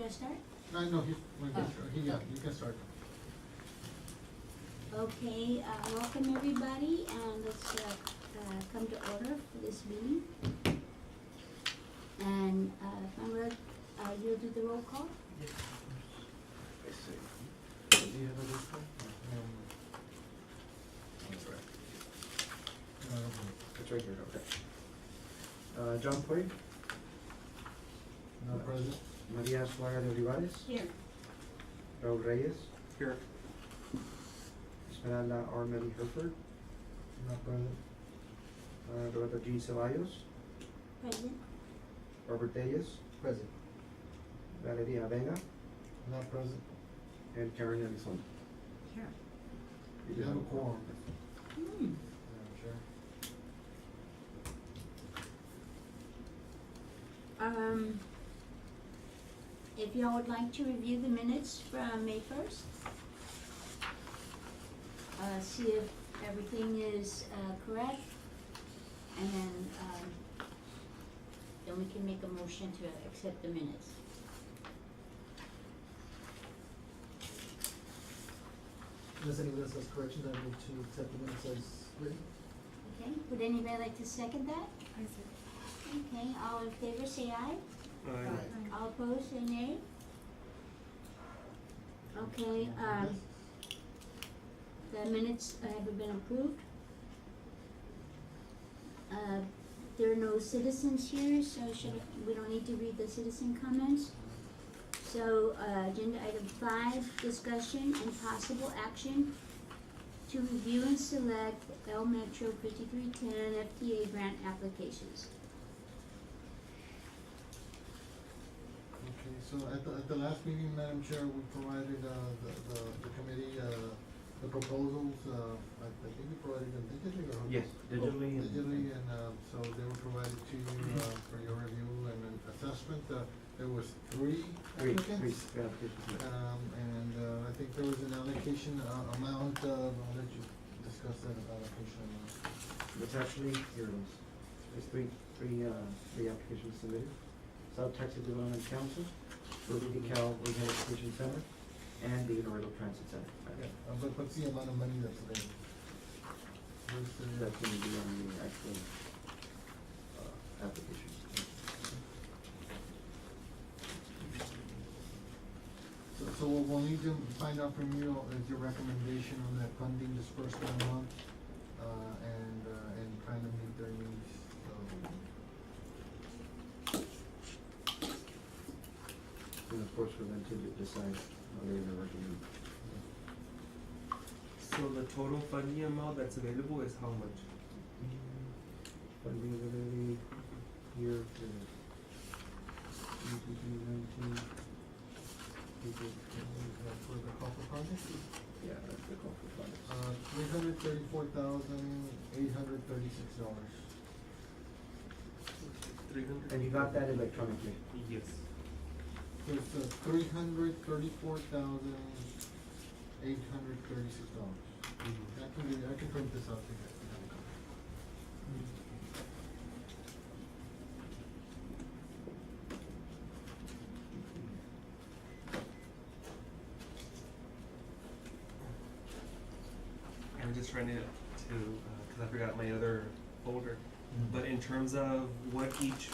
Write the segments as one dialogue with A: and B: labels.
A: to start?
B: No, we can start. Yeah, you can start.
A: Okay, welcome everybody, and let's come to order for this meeting. And Conrad, you'll do the roll call?
C: Yes. I see. Do you have a roll call? That's right. It's right here, okay. John Puig,
B: No present.
C: Maria Suarez de Olivares,
A: Here.
C: Raul Reyes,
D: Here.
C: Esmeralda Armeli Herford,
B: Not present.
C: Roberto G. Ceballos,
A: Present.
C: Robert Reyes,
B: Present.
C: Valeria Vega,
B: Not present.
C: and Karen Elizondo.
A: Here.
B: You have a quorum.
A: Hmm.
B: Madam Chair.
A: If y'all would like to review the minutes from May 1st, see if everything is correct, and then we can make a motion to accept the minutes.
E: Unless anyone else has corrections, I move to accept the minutes as written.
A: Okay, would anybody like to second that? Okay, all in favor say aye. All opposed say nay. Okay, the minutes have been approved. There are no citizens here, so we don't need to read the citizen comments. So, agenda item 5, discussion and possible action to review and select El Metro 5310 FTA grant applications.
B: Okay, so at the last meeting, Madam Chair, we provided, the committee, the proposals, I think we provided them digitally or?
C: Yes, digitally.
B: Digitally, and, so they were provided to you, for your review and an assessment. There was three applicants. And, I think there was an allocation, amount, I'll let you discuss that allocation amount.
C: It's actually, here it is. There's three applications submitted. South Texas Development Council, Berkeley Cal Rehabilitation Center, and the Laredo Transit Center.
B: Okay, but what's the amount of money that's available?
C: That's gonna be on the actual, application.
B: So what we'll need to find out from you is your recommendation on that funding disbursement amount, and kind of meet their needs, so.
C: And of course, for them to decide whether they're gonna recommend.
D: So the total funding amount that's available is how much?
C: Funding availability here for 19.
B: For the call for projects?
C: Yeah, that's the call for projects.
B: $334,836.
D: 300?
C: And you got that electronically?
D: Yes.
B: It's $334,836. I can print this out to you guys.
D: I'm just trying to, cause I forgot my other folder. But in terms of what each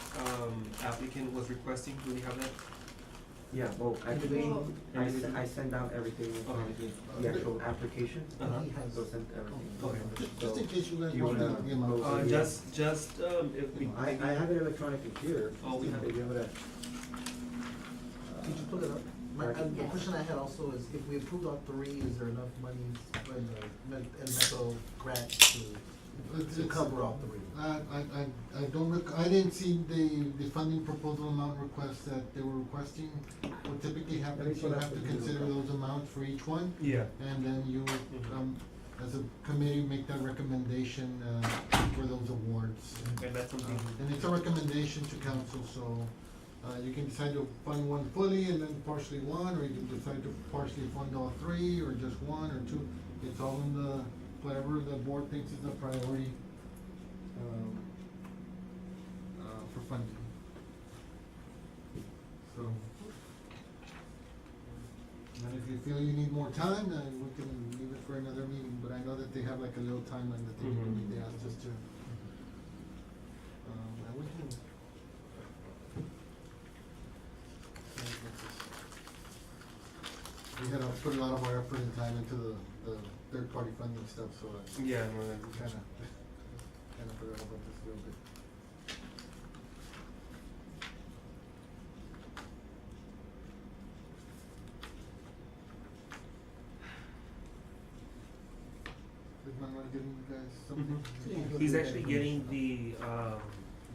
D: applicant was requesting, do we have that?
C: Yeah, well, actually,
A: Well-
C: I send out everything electronically, the actual application,
D: Uh-huh.
E: He has.
C: so send everything.
D: Okay.
B: Just in case you guys
C: You
B: want
C: wanna
B: the amount.
C: go- yeah.
D: Just if we.
C: I have it electronically here.
D: Oh, we have it.
C: If you would,
E: Did you pull it up? The
A: Yes.
E: question I had also is, if we approved all three, is there enough money in the Metro grant to cover all three?
B: I don't I didn't see the funding proposal amount request that they were requesting. What typically happens, you have to consider those amounts for each one,
D: Yeah.
B: and then you, as a committee, make that recommendation, for those awards.
D: And that's something.
B: And it's a recommendation to council, so, you can decide to fund one fully and then partially one, or you can decide to partially fund all three, or just one or two. It's all in the, whatever the board thinks is a priority, for funding. So, you feel you need more time, then we can leave it for another meeting, but I know that they have like a little timeline that they need to meet, they asked us to. And we can. We had to put a lot of our effort and time into the third party funding stuff, so
D: Yeah, no,
B: we kinda forgot about this a little bit. Did Manuel give you guys something?
A: Yeah.
D: he's actually getting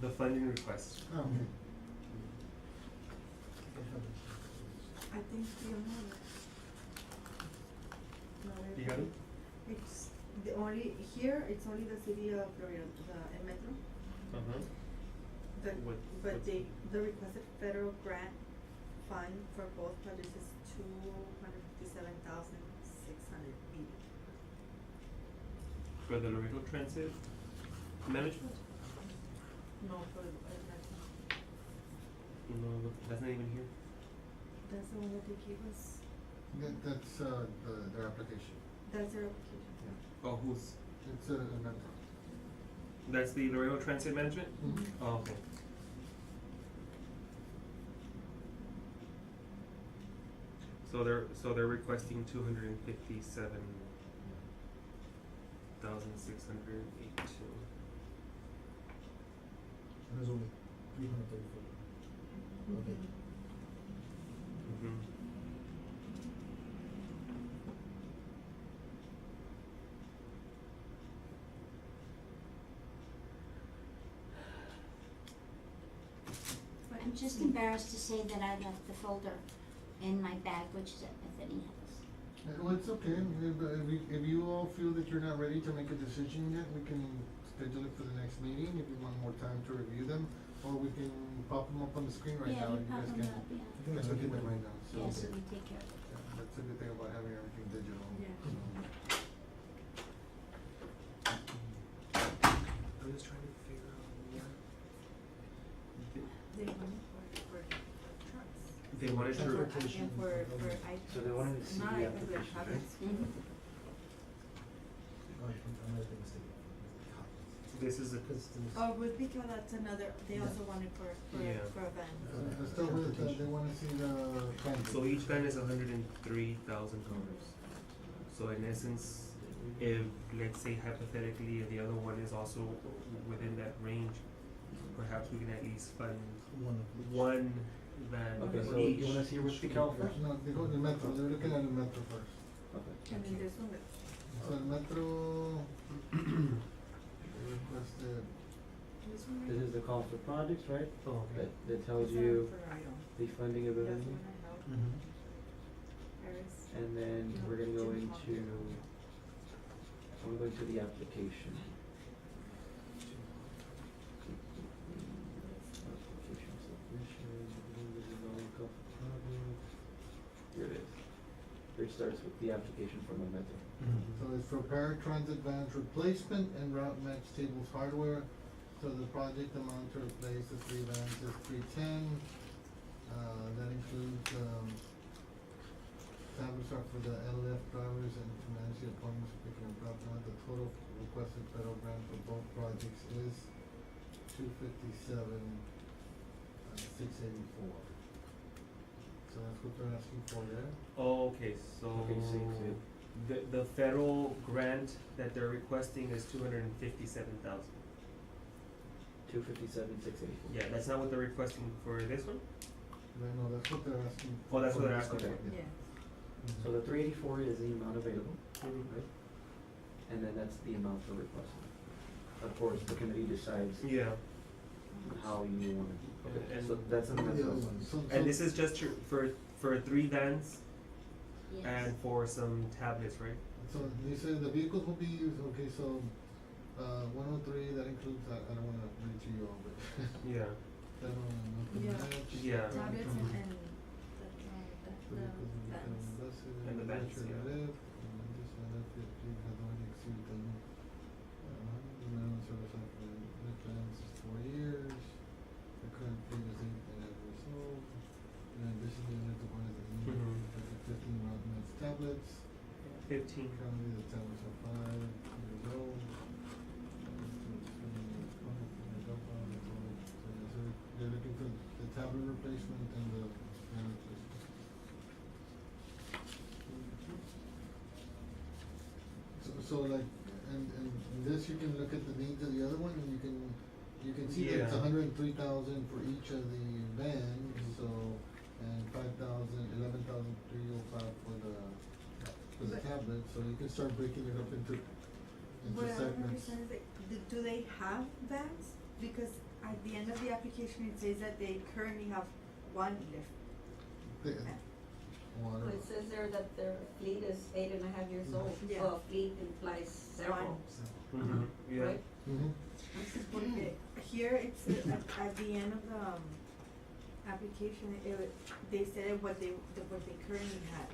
D: the funding request.
B: Oh, okay.
F: I think the only.
D: You got it?
F: It's the only, here, it's only the city of Laredo, the Metro.
D: Uh-huh.
F: The,
D: What-
F: but
D: what-
F: the requested federal grant fund for both projects is 257,680.
D: For the Laredo Transit Management?
F: No, for the, Metro.
D: No, that's not even here.
F: That's the one that they gave us,
B: That's their application.
F: that's their application.
D: Oh, who's?
B: It's a mentor.
D: That's the Laredo Transit Management?
B: Mhm.
D: Oh, okay. So they're requesting 257,682.
E: And there's only 334. Okay.
D: Mm-hmm.
A: I'm just embarrassed to say that I left the folder in my bag, which is at Bethany House.
B: Well, it's okay, if you all feel that you're not ready to make a decision yet, we can schedule it for the next meeting, if you want more time to review them, or we can pop them up on the screen right
A: Yeah,
B: now,
A: you
B: and you
A: pop
B: guys
A: them
B: can.
A: up, yeah.
B: You can look at them right now, so.
A: Yeah, so we take care of it.
B: Yeah, that's a good thing about having everything digital.
F: Yeah.
D: I'm just trying to figure out what
F: They want it for trucks.
D: they wanted to.
E: Transportation.
F: And for items.
C: So they wanted to see
F: Not
C: the
F: items, but
C: application, right?
F: products.
A: Mhm.
E: Oh, I'm not mistaken.
D: This is a.
F: Oh, would because that's another, they also want it for
D: Yeah.
F: a van.
B: Let's start with, they wanna see the transit.
D: So each van is $103,000. So in essence, if let's say hypothetically the other one is also within that range, perhaps we can at least fund one van
C: Okay,
D: for
C: so
D: each.
C: you wanna see which decal first?
B: No, they go to Metro, they're looking at the Metro first.
C: Okay.
F: And then this one,
B: So the Metro, requested,
F: this one.
C: This is the call for projects, right?
D: Oh, okay.
C: That tells
F: This one
C: you
F: for Laredo.
C: the funding
F: That's the
C: ability,
F: one I have.
E: Mm-hmm.
F: Paris.
C: and then
F: No,
C: we're gonna go
F: Jim
C: into,
F: Hopkins.
C: I'm going to the application. Application submission, this is all call for project. Here it is. Here it starts with the application from the Metro.
B: so it's for paratransit vans replacement and route match tables hardware. So the project amount to replace the 3 vans is 310. That includes, tablets are for the LF drivers and to manage the appointments for picking and dropping out. The total requested federal grant for both projects is 257,684. So that's what they're asking for there.
D: Oh, okay, so
C: Okay, so
D: the federal grant that they're requesting is 257,000.
C: 257,684.
D: Yeah, that's not what they're requesting for this one?
B: No, that's what they're asking.
D: Oh, that's what they're
B: for this
D: asking
B: one.
D: for.
F: Yeah.
C: So the 384 is the amount available, right? And then that's the amount for requested. Of course, the committee decides
D: Yeah.
C: how you want to do. Okay,
D: And-
C: so that's an
E: The other
C: amendment.
E: ones.
B: So-
D: And this is just for 3 vans
A: Yes.
D: and for some tablets, right?
B: So you said the vehicles will be used, okay, so, 103, that includes, I don't wanna read to you all, but.
D: Yeah.
B: That one,
F: Yeah.
D: Yeah.
F: Tablets
B: Mhm.
F: and the vans.
D: And the vans, yeah.
B: The minimum service life for the plans is 4 years, the current fleet is 8 and as a result. In addition, the unit one is a
D: Mhm.
B: 15 route max
D: 15.
B: Currently, the tablets are 5 years old. So they're looking for the tablet replacement and the fan replacement. So like, and this, you can look at the needs of the other one, and you can see that it's
D: Yeah.
B: 103,000 for each of the bands, so, and 11,305 for the tablet, so you can start breaking it up into
F: What I don't
B: segments.
F: understand is like, do they have vans? Because at the end of the application, it says that they currently have one lift.
B: They- One
G: Well,
B: or-
G: it says there that their fleet is 8.5 years old,
F: Yeah.
G: so a fleet implies several,
D: Mm-hmm. Yeah.
G: right?
B: Mhm.
F: Porque here it's at the end of the application, they said what they currently had.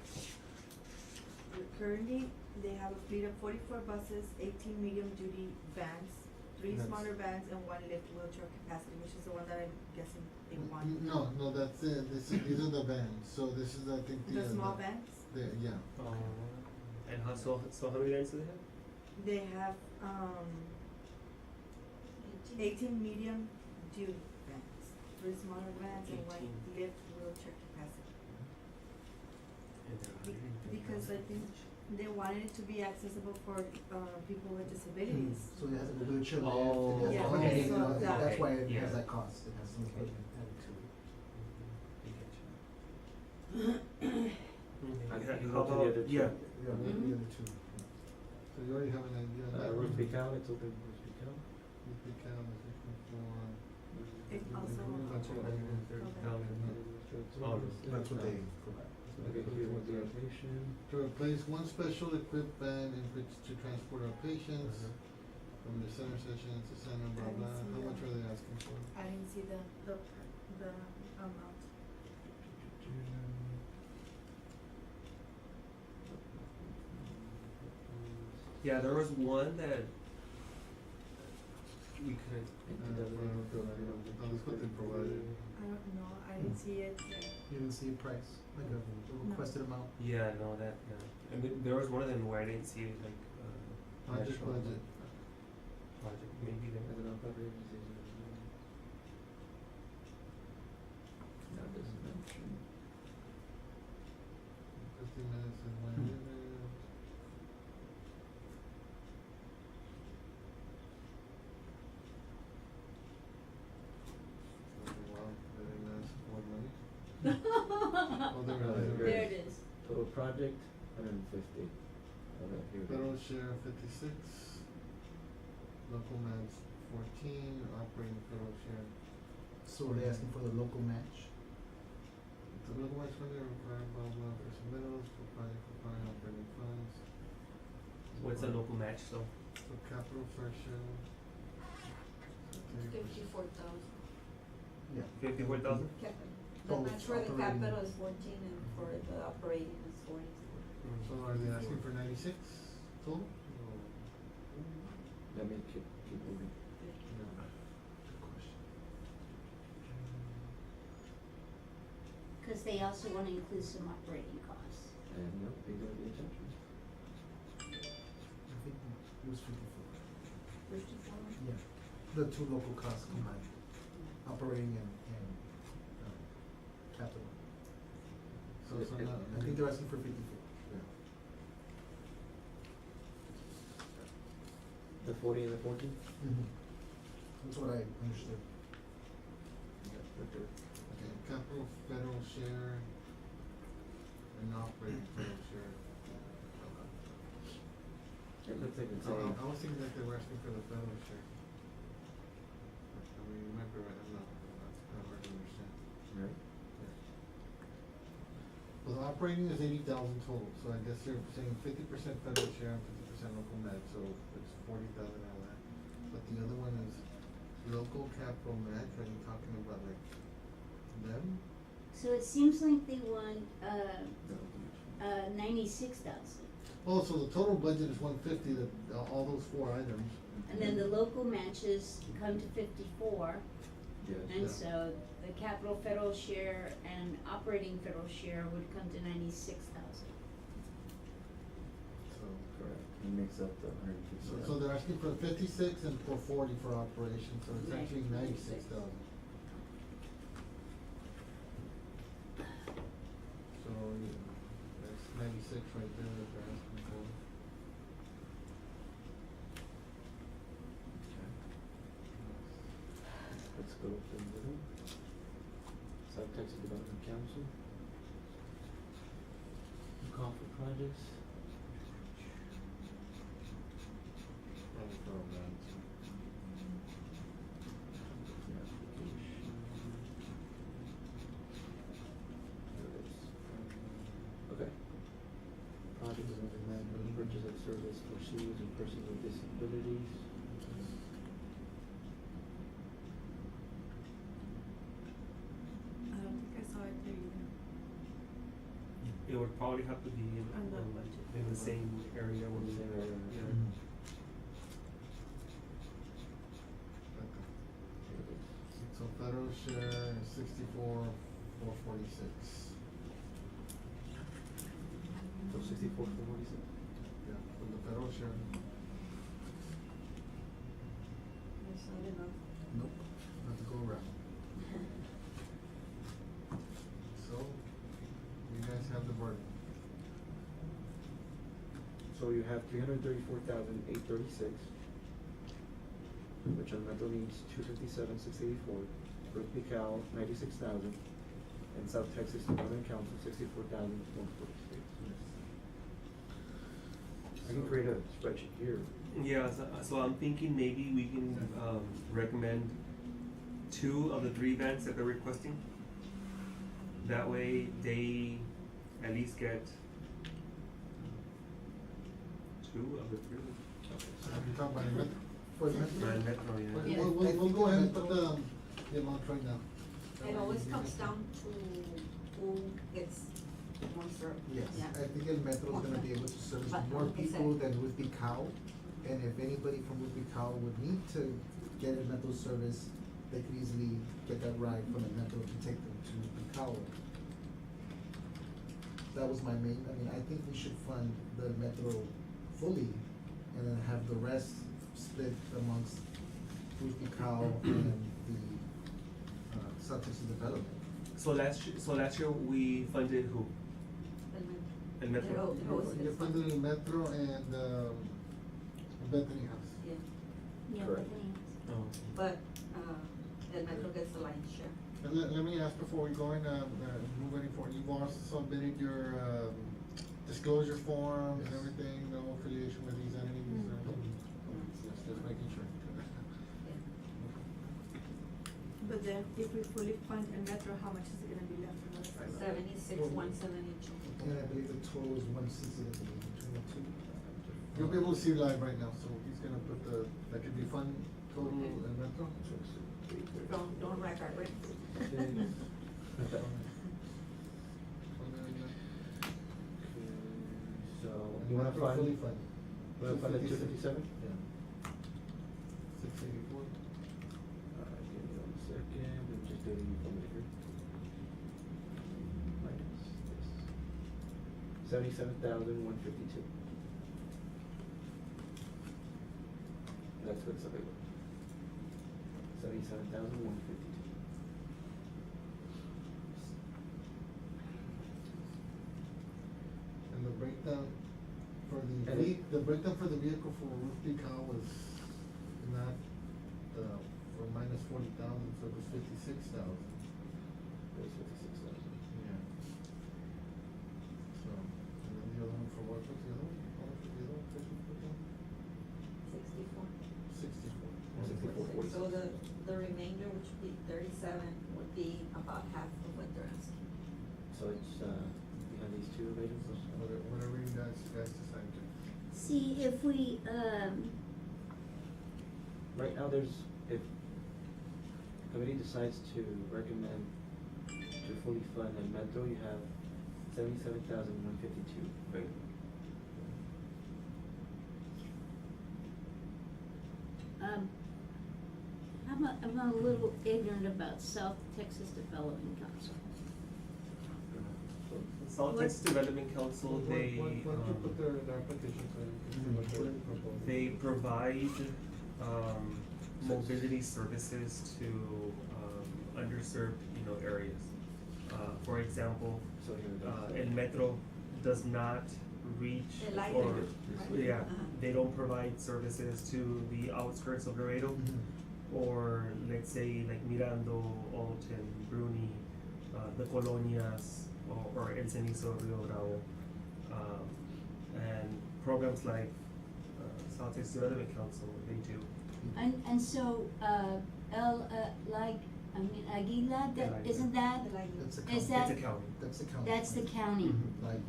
F: Currently, they have a fleet of 44 buses, 18 medium-duty vans, 3
B: That's-
F: smaller vans, and 1 lift wheelchair capacity, which is the one that I'm guessing they want.
B: No, that's it, these are the bands, so this is, I think,
F: The small vans,
B: yeah,
D: And so how many vans do they have?
F: they have 18 medium-duty vans, 3 smaller vans, and 1
D: 18.
F: lift wheelchair capacity.
D: And they're
F: Because I think they wanted it to be accessible for people with disabilities.
E: So it has a wheelchair lift,
D: Oh,
E: it has
F: Yeah,
E: a
F: okay,
E: crane,
F: so that-
E: that's why it
D: Yeah.
E: has that cost, it has some equipment added to it.
C: I
D: Okay,
C: think you
D: how
C: go to the
D: about,
C: other two.
D: yeah,
B: yeah, the
G: Mhm.
B: other two. So you already have an idea on that one?
C: Ruth Pical, let's open Ruth Pical.
B: Ruth Pical is looking for.
F: It also-
B: That's what I mean.
E: That's what they provide.
C: Okay, here with the application.
B: To replace one special equipped van in which to transport our patients from the center session to center, blah,
F: I didn't
B: blah.
F: see
B: How much
F: that.
B: are they asking for?
F: I didn't see the amount.
D: yeah, there was one that we couldn't.
B: That's what they provided.
F: I don't know, I didn't see it.
E: You didn't see a price, like a requested amount?
D: Yeah, no, that, yeah. And there was one of them where I didn't see it, like,
B: Project
D: national
B: budget.
D: Project, maybe there.
C: That doesn't mention.
B: 15 minutes and 1 minute. Oh, wow, they didn't ask for money. Oh,
A: There it is.
C: Total project, 150. Okay, here we go.
B: Federal share 56, local match 14, operating federal share.
E: So they're asking for the local match?
B: The local match funding required blah blah for submittals for project requiring operating funds.
D: What's a local match, so?
B: So capital first share.
G: 54,000.
E: Yeah.
D: 54,000?
G: Capital. The
E: Both
G: match for the
E: operating.
G: capital is 14 and for the operating is 40.
B: So are they asking for 96 total?
C: Let me keep moving.
B: Good question.
A: Cause they also wanna include some operating costs.
C: And no, these are the exemptions.
E: I think it was 54.
G: 54?
E: Yeah, the two local costs combined, operating and capital.
B: So it's not.
E: I think they're asking for 54.
B: Yeah.
C: The 40 and the 14?
E: That's what I understood.
B: Okay, capital federal share and operating federal share.
C: It looks like it's
B: I was thinking that they were asking for the federal share. I mean, you might be right, I'm not, that's kind of hard to understand.
C: right?
B: Well, the operating is 80,000 total, so I guess they're saying 50% federal share and 50% local match, so it's 40,000 out of that. But the other one is local capital match, are you talking about like them?
A: So it seems like they want, 96,000.
B: Oh, so the total budget is 150, that, all those 4 items.
A: And then the local matches come to 54,
C: Yes.
A: and
B: Yeah.
A: so the capital federal share and operating federal share would come to 96,000.
B: so.
C: Correct, it makes up the hundred and fifty.
B: So they're asking for 56 and for 40 for operation, so it's actually
G: 96.
B: 96,000. So, yeah, that's 96 right there that they're asking for.
C: Let's go to the middle. South Texas Development Council. Call for projects.
B: Referral grants.
C: The application. There it is. Okay. Project development, purchase of service for seniors and persons with disabilities.
F: I don't think I saw it there either.
D: It would probably have to be
F: On the budget.
D: in the same area when we,
C: Same area.
D: yeah.
B: Okay.
C: Here it is.
B: So federal share is 64,446.
C: So 64 for 46?
B: Yeah, for the federal share.
G: That's not enough.
B: Nope, not to go around. So, you guys have the burden.
C: So you have 334,836, which on Metro needs 257,684, North Cal 96,000, and South Texas Development Council 64,146. I can create a spreadsheet here.
D: Yeah, so I'm thinking maybe we can, recommend 2 of the 3 events that they're requesting. That way, they at least get 2 of the 3.
B: So you're talking about the metro?
E: For the metro?
D: Right, Metro,
B: We'll,
D: yeah.
G: Yeah.
B: we'll go ahead and put the amount right now.
G: It always comes down to who gets more served.
E: Yes,
G: Yeah.
E: I think El Metro is gonna be able to service
G: But,
E: more people
G: exactly.
E: than Whitby Cow. And if anybody from Whitby Cow would need to get a Metro service, they could easily get that ride from the Metro to take them to Whitby Cow. That was my main, I mean, I think we should fund the Metro fully and then have the rest split amongst Whitby Cow and the, South Texas Development.
D: So last year we funded who? El Metro?
B: You're funding the metro and, Bethany House.
G: Yeah,
A: Yeah,
C: Correct.
A: thanks.
D: Oh.
G: but, El Metro gets the lion's share.
B: And let me ask before we go in, move any forward, you've also submitted your, disclosure forms and
E: Yes.
B: everything, no affiliation with these entities or anything? Yes, just making sure.
G: Yeah.
F: But then if we fully fund El Metro, how much is it gonna be left for us?
G: 76,172.
E: And I believe the total is 160 between the two.
B: You'll be able to see live right now, so he's gonna put that could be fund total and metro.
G: Don't wreck our brains.
C: So,
B: And
C: you wanna
B: metro
C: fund,
B: fully fund.
C: wanna fund at 257?
B: Yeah. 684.
C: Give me 1 second, I'm just doing it from here. Minus this. 77,152. That's what's available. 77,152.
B: And the breakdown for
C: And it-
B: the breakdown for the vehicle for Ruthie Cow was not, for minus 40,000, so it was 56,000.
C: There's 56,000.
B: Yeah. So, and then the other one for what was the other one? How much was the other one?
G: 64.
B: 64.
C: 64.
G: So the remainder, which would be 37, would be about half of what they're asking.
C: So it's, we have these 2 available.
B: Whatever you guys decide to.
A: See, if we,
C: Right now, if committee decides to recommend to fully fund El Metro, you have 77,152 available.
A: I'm a little ignorant about South Texas Development Council.
D: South Texas Development Council, they,
B: Why don't you put their application so you can see what they're proposing?
D: they provide, mobility services to, underserved, areas. For example,
C: So here it is.
D: El Metro does not reach
G: They like
D: or,
G: it, right?
D: yeah,
G: Uh-huh.
D: they don't provide services to the outskirts of Laredo.
E: Mhm.
D: Or let's say like Mirando, Alton, Bruni, the Colonias, or El Cenizo, Rio Bravo. And programs like South Texas Development Council, they do.
A: And so, Aguila, that,
D: Like-
A: isn't that,
G: They like it.
E: That's a
A: is
E: county.
A: that,
D: It's a county.
E: That's the county.
A: that's the county?
D: Mhm.
E: Like,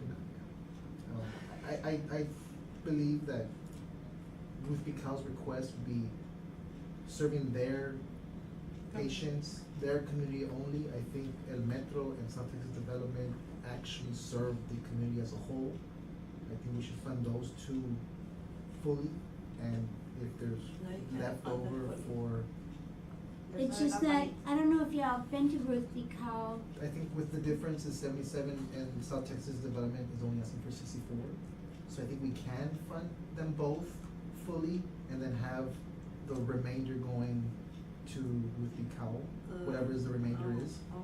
E: I believe that Ruth B. Cow's request would be serving their patients, their community only. I think El Metro and South Texas Development actually serve the community as a whole. I think we should fund those two fully, and if there's
G: No, you can't
E: left
G: fund them
E: over
G: fully.
E: for,
G: There's
A: It's
G: not
A: just
G: enough
A: that,
G: money.
A: I don't know if y'all been to Ruth B. Cow.
E: I think with the difference is 77 and South Texas Development is only asking for 64. So I think we can fund them both fully and then have the remainder going to Ruth B. Cowell, whatever is the remainder
G: Oh,
E: is.
G: oh.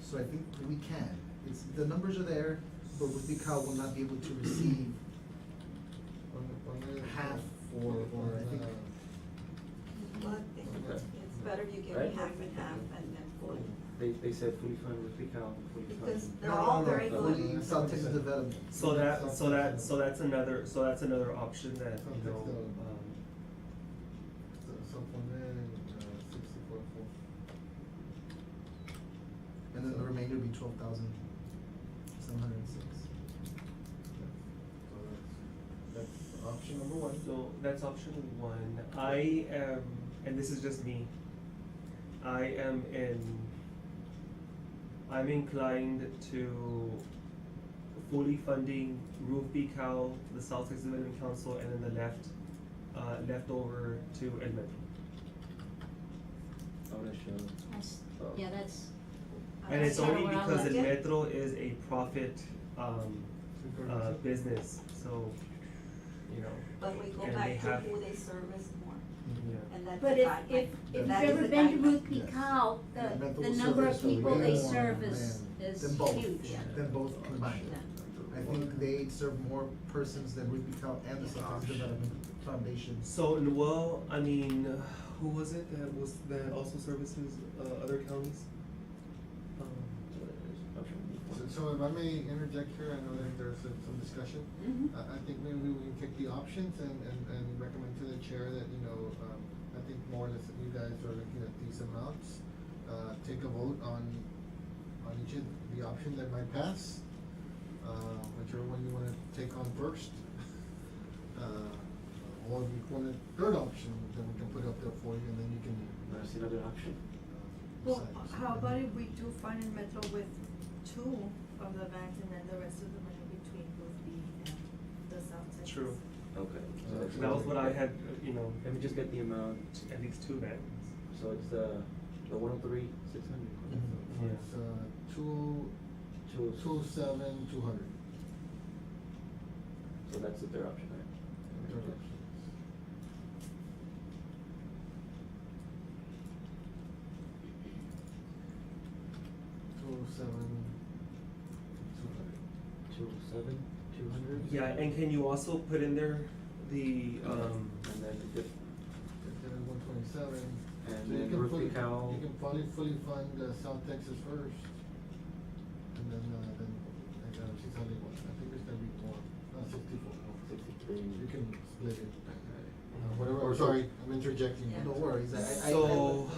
E: So I think we can. It's, the numbers are there, but Ruth B. Cowell will not be able to receive half or I think.
G: But it's better you give
C: Right?
G: half and half and then fully.
C: They said fully fund with Pical, fully fund.
G: Because they're
E: No,
G: all
E: no, no,
G: very good.
E: fully South Texas Development.
D: So that's another option that,
B: So poner 64 full.
E: And then the remainder would be 12,706.
B: So that's option number one.
D: So that's option one. I am, and this is just me, I'm inclined to fully funding Roof B. Cal, the South Texas Development Council, and then the left over to El Metro.
C: I wanna show.
A: That's,
C: Oh.
A: yeah, that's,
D: And it's
A: That's
D: only
A: kinda where I'm
D: because El
A: looking.
D: Metro is a profit, business, so,
G: But we go
D: And
G: back
D: they
G: to
D: have-
G: who they service more,
D: yeah.
G: and that's the
A: but if,
G: guideline.
A: if
G: That
A: you've
G: is
A: ever
G: the
A: been to
G: guideline.
A: Ruth B.
E: Yes.
A: Cow,
E: And
A: the
E: Bethel
A: number of
E: service
A: people
E: way
A: they
E: more
A: service
E: than
A: is
E: both.
A: huge.
E: Than both combined. I think they serve more persons than Ruth B. Cow and the South Texas Development Foundation.
D: So, well, I mean, who was it that also services, other counties?
B: So if I may interject here, I know that there's some discussion.
A: Mhm.
B: I think maybe we can take the options and recommend to the chair that, I think more or less you guys are looking at these amounts. Take a vote on each of the option that might pass, whichever one you wanna take on first. Or if you want a third option, then we can put it up there for you and then you can.
C: Wanna see another option?
F: Well,
B: decide.
F: how about if we do fund in Metro with two of the vans and then the rest of the money between Ruth B and the South Texas?
D: True.
C: Okay.
B: So
D: That was what I had,
C: Let me just get the amount.
D: at least two vans.
C: So it's the 103, 600.
B: So it's, two,
C: Two.
B: 207, 200.
C: So that's the third option, right?
B: Third option. 207, 200.
C: 200.
D: Yeah, and can you also put in there the,
C: And then the dip.
B: Then 127.
C: And
B: So you
C: then
B: can
C: Ruth
B: fully-
C: Cal.
B: You can probably fully fund South Texas first. And then she's only one, I think there's gonna be more, 64.
C: 63.
B: You can split it.
C: Or
B: Whatever,
C: so-
B: sorry, I'm interjecting.
G: Yeah.
E: No worries,
D: So,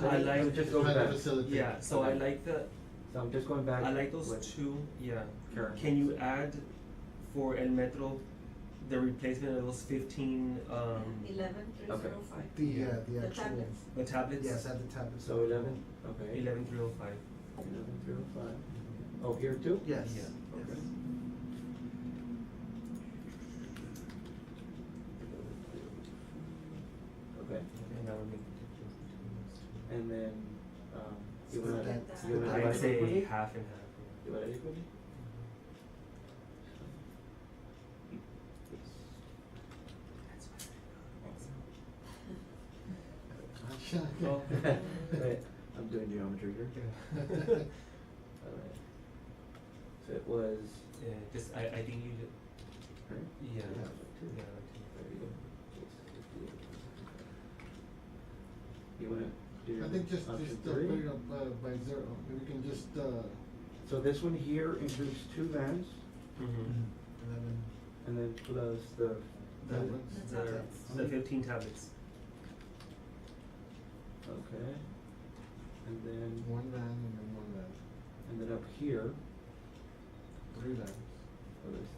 D: I
C: Let me
D: like,
C: just go
B: Trying to
C: back.
B: facilitate.
D: yeah, so I
C: Okay.
D: like
C: So I'm just going back.
D: I like those
C: with
D: two, yeah.
C: Karen.
D: Can you add for El Metro, the replacement of those 15,
G: 11,305.
E: The
G: The
E: actual.
G: tablets.
D: the tablets?
E: Yes, at the tablets.
C: So 11, okay.
D: 11,305.
C: 11,305. Oh, here too?
E: Yes.
D: Yeah.
E: Yes.
C: Okay. Okay,
D: And that would make the difference between those two.
C: and then, you
E: Split
C: wanna,
E: that-
C: you wanna
E: split
C: divide
D: I'd
C: it
D: say
C: equally?
D: half and half.
C: Divide it equally?
D: Oh.
C: Right, I'm doing geometry here. Alright. So it was,
D: Yeah, just, I think you just,
C: right?
D: yeah,
C: Two.
D: yeah,
C: There you go. You wanna do
B: I think just,
C: option
B: put
C: three?
B: it up, by zero, we can just,
C: So this one here includes 2 vans,
D: mm-hmm.
C: and then plus the.
B: tablets.
D: The 15 tablets.
C: Okay. And then,
B: One van and then one van,
C: and then up here,
B: 3 vans,
C: oh, there's,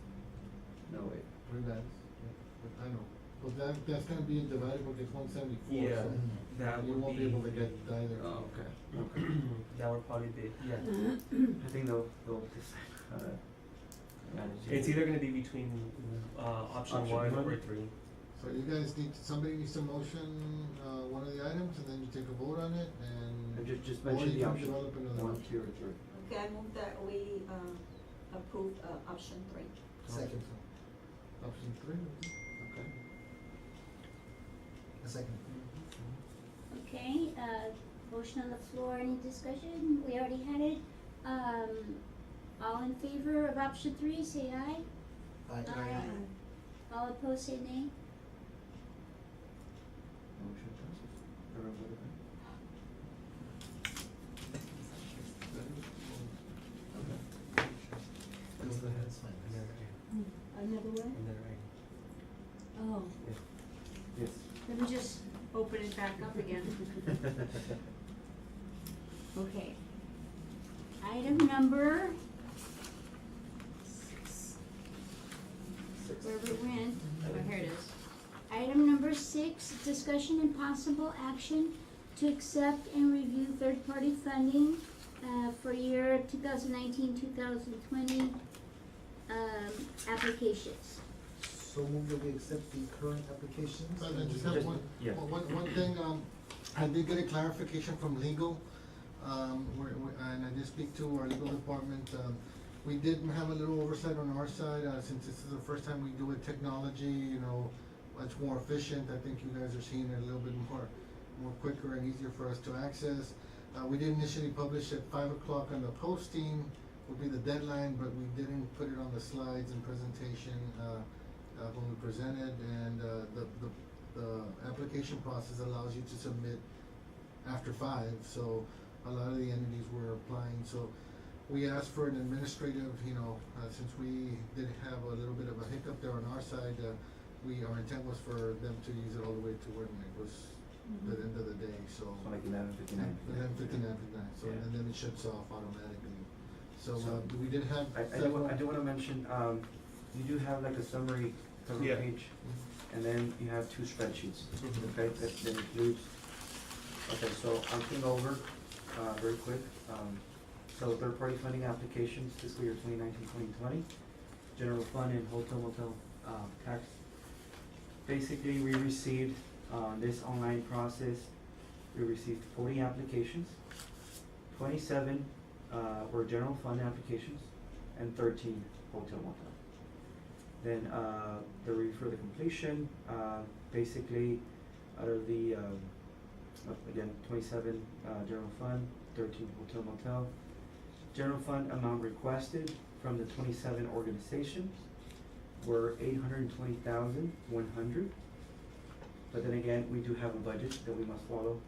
C: no wait,
B: 3 vans, yeah, but I know. But that's gonna be divided because 174,
D: Yeah,
B: so
D: that
B: you
D: would
B: won't be able to get either.
C: oh, okay.
D: That would probably be, yeah.
C: I think they'll decide how to manage it.
D: It's either gonna be between, option
C: Option
D: 1
C: one.
D: or 3.
B: So you guys somebody needs to motion, one of the items and then you take a vote on it
C: And
B: and.
C: just
B: or
C: mention
B: you
C: the
B: can
C: option,
B: develop another
C: 1,
B: option.
C: 2, or 3.
G: Okay, I move that we, approve, option 3.
E: Second.
B: Option 3,
C: Okay.
E: A second.
A: Okay, motion on the floor, any discussion? We already had it. All in favor of option 3, say aye.
E: Aye.
A: All opposed, say nay.
C: Motion passes. Everyone voted aye? Okay.
E: That's fine.
A: Another one?
D: And then right.
A: Oh,
C: Yes.
A: let me just open it back up again. Okay. Item number, where we went, oh, here it is. Item number 6, discussion and possible action to accept and review third-party funding, for year 2019-2020, applications.
E: So move that we accept the current applications.
B: I just have one,
C: Yeah.
B: one thing, I did get a clarification from legal, and I did speak to our legal department, we did have a little oversight on our side, since this is the first time we do it, technology, you know, much more efficient, I think you guys are seeing it a little bit more quicker and easier for us to access. We did initially publish at 5 o'clock on the posting, would be the deadline, but we didn't put it on the slides and presentation, when we presented, and, the application process allows you to submit after 5, so a lot of the entities were applying, so we asked for an administrative, you know, since we did have a little bit of a hiccup there on our side, our intent was for them to use it all the way to when it was the end of the day, so.
C: So like 11:59.
B: 11:59, so,
C: Yeah.
B: and then it shuts off automatically. So,
C: So,
B: we did have
C: I
B: several.
C: do wanna mention, you do have like a summary cover
D: Yeah.
C: page, and then you have 2 spreadsheets,
D: Mhm.
C: okay, that includes, okay, so I'm going over, very quick, so third-party funding applications, fiscal year 2019-2020, general fund and hotel motel, tax. Basically, we received, this online process, we received 40 applications, 27, were general fund applications, and 13 hotel motel. Then, the review for the completion, basically, out of the, again, 27, general fund, 13 hotel motel. General fund amount requested from the 27 organizations were $820,100. But then again, we do have a budget that we must follow.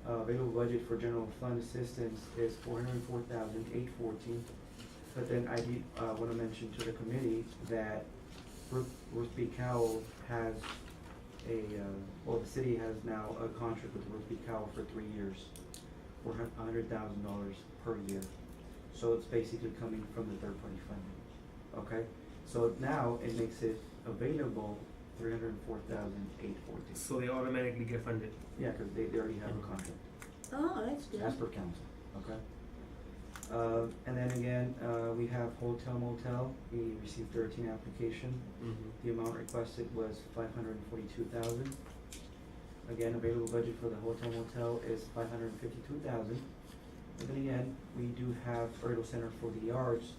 C: Available budget for general fund assistance is $404,814. But then I did, wanna mention to the committee that Ruth B. Cowell has the city has now a contract with Ruth B. Cowell for 3 years, for $100,000 per year. So it's basically coming from the third-party funding, okay? So now it makes it available $304,814.
D: So they automatically get funded.
C: Yeah, cause they already have a contract,
A: Oh, that's good.
C: as per council, okay? And then again, we have hotel motel, we received 13 application. The amount requested was $542,000. Again, available budget for the hotel motel is $552,000. And then again, we do have Laredo Center for the Arts,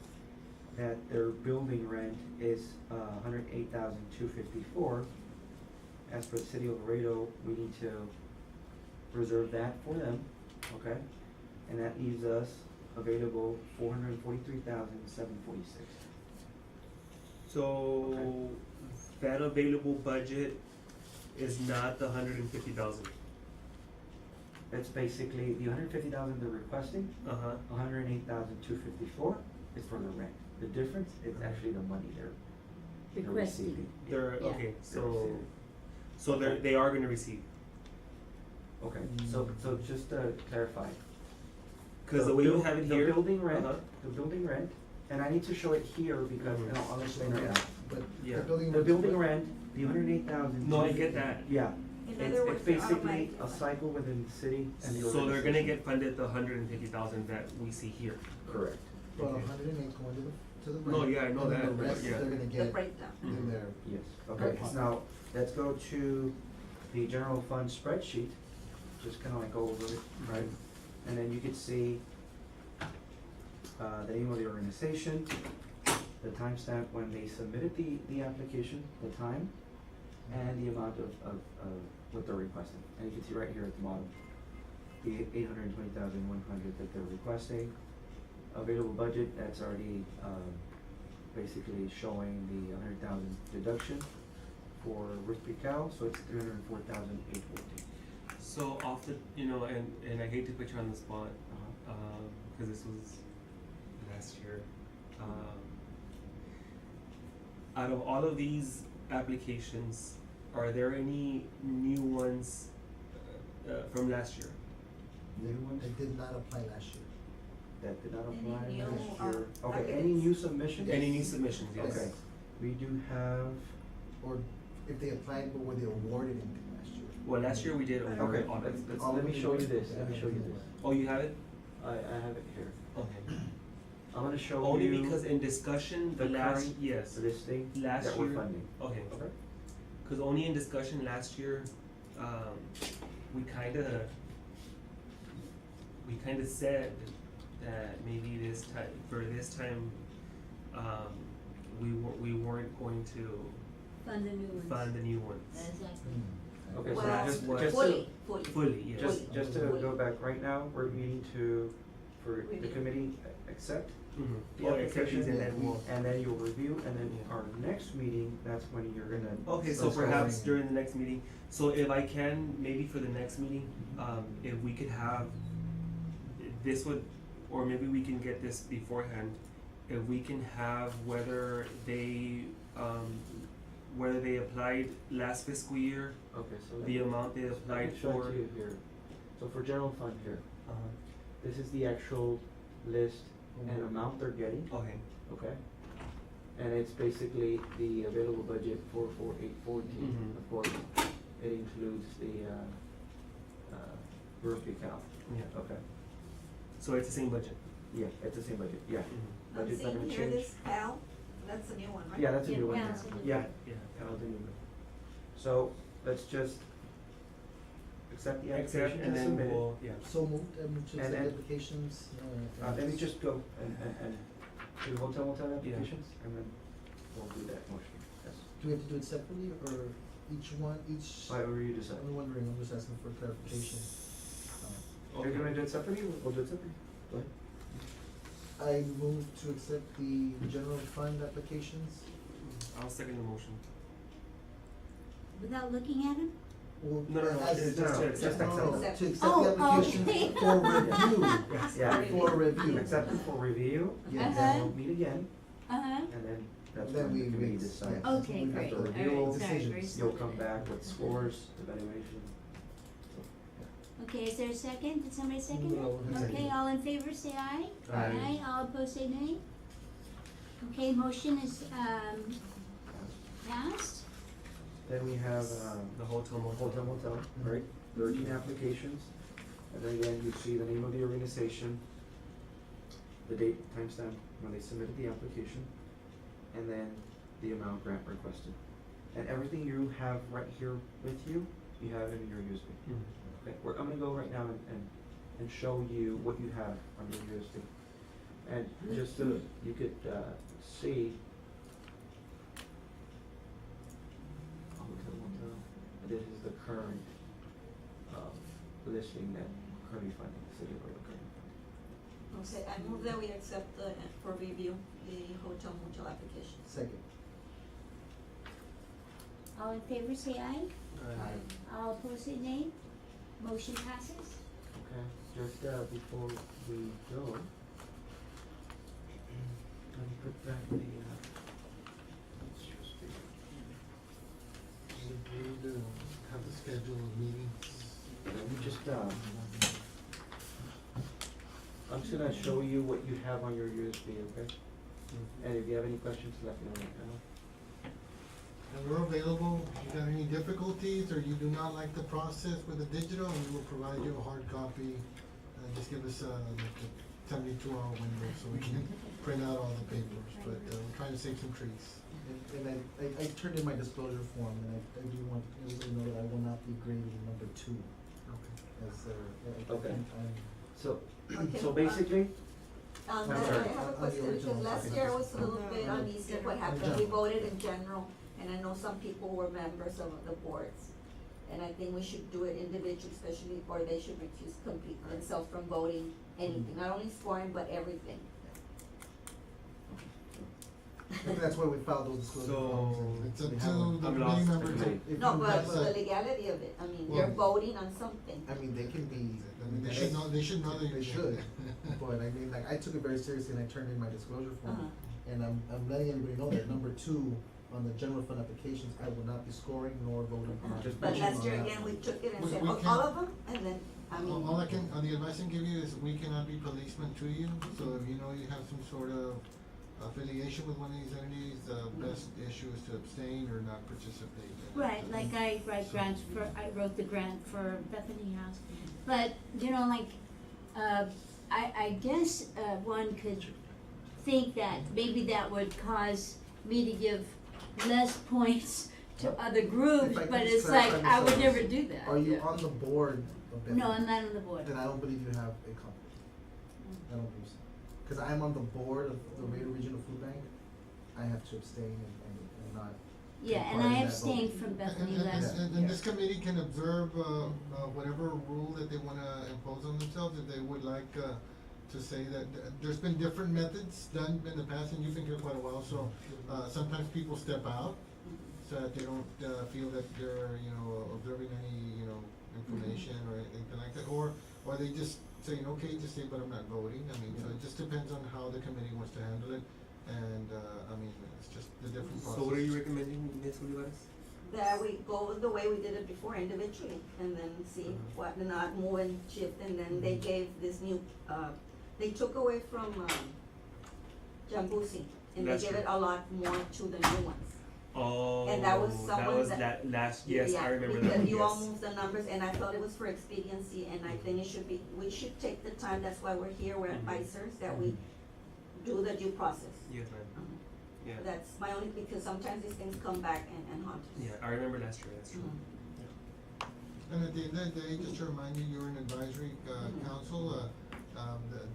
C: that their building rent is $108,254. As for the city of Laredo, we need to reserve that for them, okay? And that leaves us available $443,746.
D: So,
C: Okay.
D: that available budget is not the 150,000.
C: That's basically the 150,000 they're requesting,
D: Uh-huh.
C: 108,254 is for the rent. The difference is actually the money they're
A: Requesting.
C: receiving.
D: They're,
A: Yeah.
D: okay,
C: They're
D: so,
C: receiving.
D: so they are gonna receive.
C: Okay, so just to clarify.
D: Cause the way you
C: buil-
D: have it here.
C: The building rent,
D: Uh-huh.
C: the building rent, and I need to show it here because,
D: Mhm.
C: no, I'll explain right now.
E: But
D: Yeah.
E: the building.
C: The building rent, the 108,000.
D: No, I get that.
C: Yeah,
F: In
C: it's,
F: other words,
C: it's
F: they're
C: basically
F: automatic.
C: a cycle within the city and the
D: So they're gonna
C: organization.
D: get funded the 150,000 that we see here.
C: Correct.
E: Well,
D: Okay.
E: 108 going to the rent.
D: No, yeah, I know
E: and then
D: that,
E: the rest
D: yeah.
E: they're gonna
G: The
E: get
G: breakdown.
E: in their.
C: Yes, okay,
E: Okay.
C: now, let's go to the general fund spreadsheet, just kinda like go over it, right? And then you could see, the name of the organization, the timestamp when they submitted the application, the time, and the amount of what they're requesting. And you can see right here at the bottom, the 820,100 that they're requesting. Available budget, that's already, basically showing the 100,000 deduction for Risky Cow, so it's 304,814.
D: So off the, and I hate to put you on the spot,
C: Uh-huh.
D: cause this was last year. Out of all of these applications, are there any new ones, from last year?
C: New ones
E: It did not apply last year.
C: that did not
G: Any
C: apply
G: new,
C: last year? Okay, any
G: applicants?
C: new submissions?
D: Any new submissions, yes?
C: Okay, we do have,
E: Or if they applied, but were they awarded anything last year?
D: Well, last year we did
C: okay,
D: award all of
C: let's,
D: it.
C: let me show you this, let me show you this.
D: Oh, you have it?
C: I have it here.
D: Okay.
C: I'm gonna show you.
D: Only because in discussion, the last,
C: current
D: yes,
C: listing
D: last
C: that we're
D: year-
C: funding.
D: okay.
C: Okay.
D: Cause only in discussion last year, we kinda said that maybe for this time, we weren't going to
A: Fund the new ones.
D: fund the new ones.
A: Exactly.
C: Okay, so
G: Well,
C: just
D: what-
C: to,
G: fully.
D: Fully, yes.
C: just to go back, right now, we're meeting for the
G: Review.
C: committee accept
D: Mhm.
C: the
D: Oh, except these and
C: application,
D: then we'll.
C: and then you'll review, and then
D: Yeah.
C: our next meeting, that's when you're gonna.
D: Okay, so
E: Let's go
D: perhaps
E: in.
D: during the next meeting, so if I can, maybe for the next meeting, if we could have, this would, or maybe we can get this beforehand, if we can have whether they applied last fiscal year,
C: Okay, so.
D: the amount they
C: Let
D: applied
C: me show
D: for.
C: it to you here. So for general fund here,
D: Uh-huh.
C: this is the actual list and amount they're getting,
D: Okay,
C: okay? And it's basically the available budget for 4814,
D: Mhm.
C: of course, it includes the, Rookie account,
D: yeah,
C: okay?
D: so it's the same budget.
C: Yeah, it's the same budget, yeah.
D: Mhm.
G: I'm
C: Budget's not
G: seeing
C: gonna
G: here
C: change.
G: this Cal, that's a new one, right?
C: Yeah, that's a new one,
A: Yeah, it's a new
C: yeah,
A: one.
D: Yeah.
C: Cal's a new one. So, let's just accept the
D: Accept
C: application
D: and
C: and
D: then
C: submit it.
D: we'll, yeah.
E: So moved, to
C: And
E: accept
C: then-
E: applications,
C: Let me just go and do the hotel applications, and then we'll do that motion, yes.
E: Do we have to do it separately, or each one, each?
C: Whatever you decide.
E: I'm wondering, I'm just asking for clarification.
C: If you're gonna do it separately, we'll do it separately. Go ahead.
E: I move to accept the general fund applications.
D: I'll second the motion.
A: Without looking at them?
E: Well,
D: No, no, no,
E: as-
D: it's just to
C: no,
D: accept.
C: just
E: No, no,
G: accept.
E: to accept
A: Oh,
E: the application
A: okay.
E: for review,
C: Yeah,
E: for review.
C: accept it for review,
E: Yes.
C: then we'll meet again,
A: Uh-huh.
C: and then that's
E: Then
C: when the
E: we
C: committee
E: mix,
C: decides.
E: yeah.
A: Okay,
E: We
A: great,
E: have to
A: alright,
C: review
A: sorry,
E: decisions.
A: very
C: You'll
A: slow
C: come
A: today.
C: back with scores, evaluation.
A: Okay, is there a second? Did somebody second it?
E: No, I
A: Okay,
E: second.
A: all in favor say aye.
E: Aye.
A: All opposed say nay. Okay, motion is, passed.
C: Then we have,
D: The hotel motel.
C: hotel motel, right, 13 applications, and then again, you see the name of the organization, the date, timestamp, when they submitted the application, and then the amount grant requested. And everything you have right here with you, you have in your USB.
D: Mhm.
C: Okay, I'm gonna go right now and show you what you have on your USB. And just so you could, see. This is the current, listing that currently funding the city of Laredo County.
G: Okay, I move that we accept the, for review, the hotel motel application.
E: Second.
A: All in favor say aye.
E: Aye.
A: All opposed say nay. Motion passes.
C: Okay, just, before we go, let me put back the,
B: We need to have the schedule of meetings.
C: we just, I'm just gonna show you what you have on your USB, okay? And if you have any questions, let me know right now.
B: And we're available, if you got any difficulties or you do not like the process with the digital, we will provide you a hard copy. Just give us like a 72-hour window so we can print out all the papers, but we're trying to save some trees.
E: And I turned in my disclosure form, and I do want everybody to know that I will not be grading number 2
B: Okay.
E: as,
C: Okay.
E: I'm
C: So,
G: Okay,
C: so basically,
G: That,
C: I'm
G: I
C: sorry.
G: have a
E: On the
G: question, because
E: original
G: last
E: document.
G: year was a little bit uneasy what happened, we
E: general.
G: voted in general, and I know some people were members of the boards. And I think we should do it individually, especially, or they should recuse complete themselves from voting anything, not only scoring, but everything.
E: I think that's why we filed those disclosure
D: So,
E: forms.
B: It's up
E: We
B: to
E: have them.
B: the
D: I'm
B: committee
D: lost.
B: members.
C: Okay.
E: If
G: No,
E: you
G: but
E: have
G: the
E: some-
G: legality of it, I mean,
B: Well-
G: they're voting on something.
E: I mean, they can be.
B: I mean, they should know that
E: They should, but I mean, like, I took it very seriously and I turned in my disclosure form.
G: Uh-huh.
E: And I'm letting everybody know that number 2 on the general fund applications, I will not be scoring nor voting on.
C: Just
G: But
C: mention
G: last year
E: on that
G: again, we
E: one.
G: took it and
B: We-
G: said,
B: we
G: all
B: can't-
G: of them, and then, I mean.
B: All I can, the advice I can give you is we cannot be policemen to you, so if you know you have some sort of affiliation with one of these entities, the best issue is to abstain or not participate.
A: Right, like I write grants for, I wrote the grant for Bethany House. But, you know, like, I guess, one could think that maybe that would cause me to give less points to other groups,
E: If I could
A: but
E: just
A: it's like,
E: clarify
A: I would
E: myself,
A: never do that.
E: Are you
A: Yeah.
E: on the board of Bethany?
A: No, I'm not on the board.
E: Then I don't believe you have a conflict. I don't believe so. Cause I'm on the board of the Laredo Regional Food Bank, I have to abstain and not.
A: Yeah,
E: take
A: and
E: part in
A: I
E: that
A: abstained
E: vote.
A: from
B: And,
A: Bethany
B: and,
A: last
B: and,
A: year.
B: and this committee can observe, whatever rule that they wanna impose on themselves, if they would like, to say that, there's been different methods done in the past, and you've been here quite a while, so, sometimes people step out, so that they don't, feel that they're, observing any, information or anything like that, or they just saying, okay, just say, but I'm not voting, I mean, so it just depends on how the committee wants to handle it, and, I mean, it's just the different process.
D: So what are you recommending, Ms. Olivares?
G: That we go the way we did it before individually, and then see what, and not move and shift, and then they gave this new, they took away from, Jambusi, and they
D: Last
G: gave
D: year.
G: it a lot more to the new ones.
D: Oh,
G: And that was someone
D: that last, yes, I remember that,
G: Because you all
D: yes.
G: moved the numbers, and I thought it was for expediency, and I think it should be, we should take the time, that's why we're here, we're
D: Mhm.
G: advisors, that we do the due process.
D: Yes, ma'am,
G: Uh-huh.
D: yeah,
G: That's my only, because sometimes these things come back and haunt us.
D: yeah, I remember last year, that's true.
G: Mhm.
B: And at the end of the day, just to remind you, you're an advisory, council,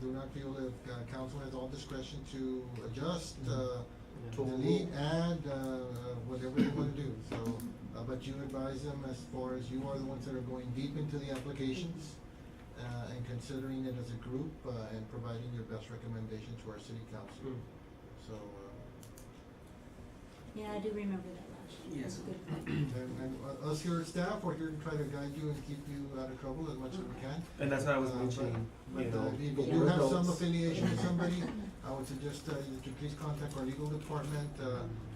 B: do not feel that, council has all discretion to adjust,
D: Yeah.
B: delete, add, whatever they wanna do, so, but you advise them as far as you are the ones that are going deep into the applications, and considering it as a group, and providing your best recommendation to our city council,
D: Mm.
B: so,
A: Yeah, I do remember that last year.
D: Yes.
A: That's a good point.
B: and us here at staff, we're here to try to guide you and keep you out of trouble as much as we can.
D: And that's what I was
B: But-
D: mentioning,
B: But,
D: you know.
B: if you
C: but
B: do
C: we're
B: have some
C: adults.
B: affiliation with somebody, I would suggest, that you please contact our legal department,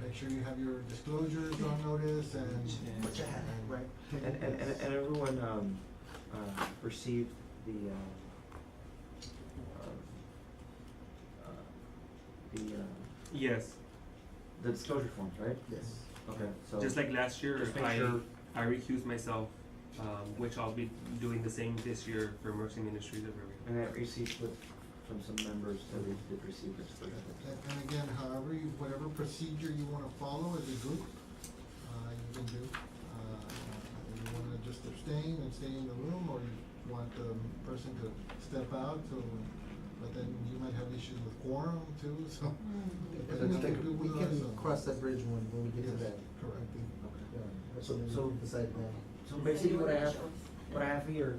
B: make sure you have your disclosures on notice and.
E: What you have, right?
C: And everyone, received the,
D: Yes,
C: the disclosure forms, right?
E: Yes.
C: Okay, so.
D: just like last year,
C: Just make sure-
D: I recused myself, which I'll be doing the same this year for Mercy Ministries of River.
C: And that receipt with, from some members that we did receive this for that.
B: And again, however, whatever procedure you wanna follow as a group, you can do. You wanna just abstain and stay in the room, or you want the person to step out, so, but then you might have issues with quorum too, so.
E: But we can cross that bridge when we get to
B: Yes,
E: that.
B: correct.
E: I think, yeah, that's
C: So-
E: something
C: so-
E: we can decide now.
C: So basically what I have here,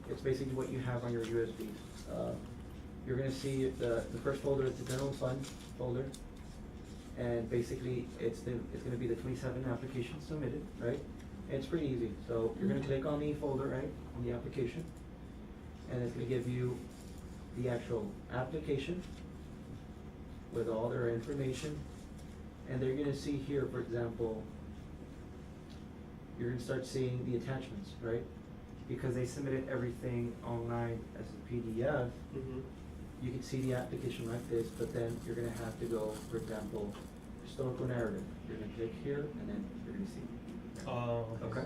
C: it's basically what you have on your USBs. You're gonna see the first folder is the general fund folder. And basically, it's gonna be the 27 applications submitted, right? And it's pretty easy, so you're gonna click on the folder, right, on the application. And it's gonna give you the actual application with all their information. And they're gonna see here, for example, you're gonna start seeing the attachments, right? Because they submitted everything online as a PDF,
D: Mm-hmm.
C: you can see the application like this, but then you're gonna have to go, for example, historical narrative. You're gonna click here, and then you're gonna see.
D: Oh,
C: Okay?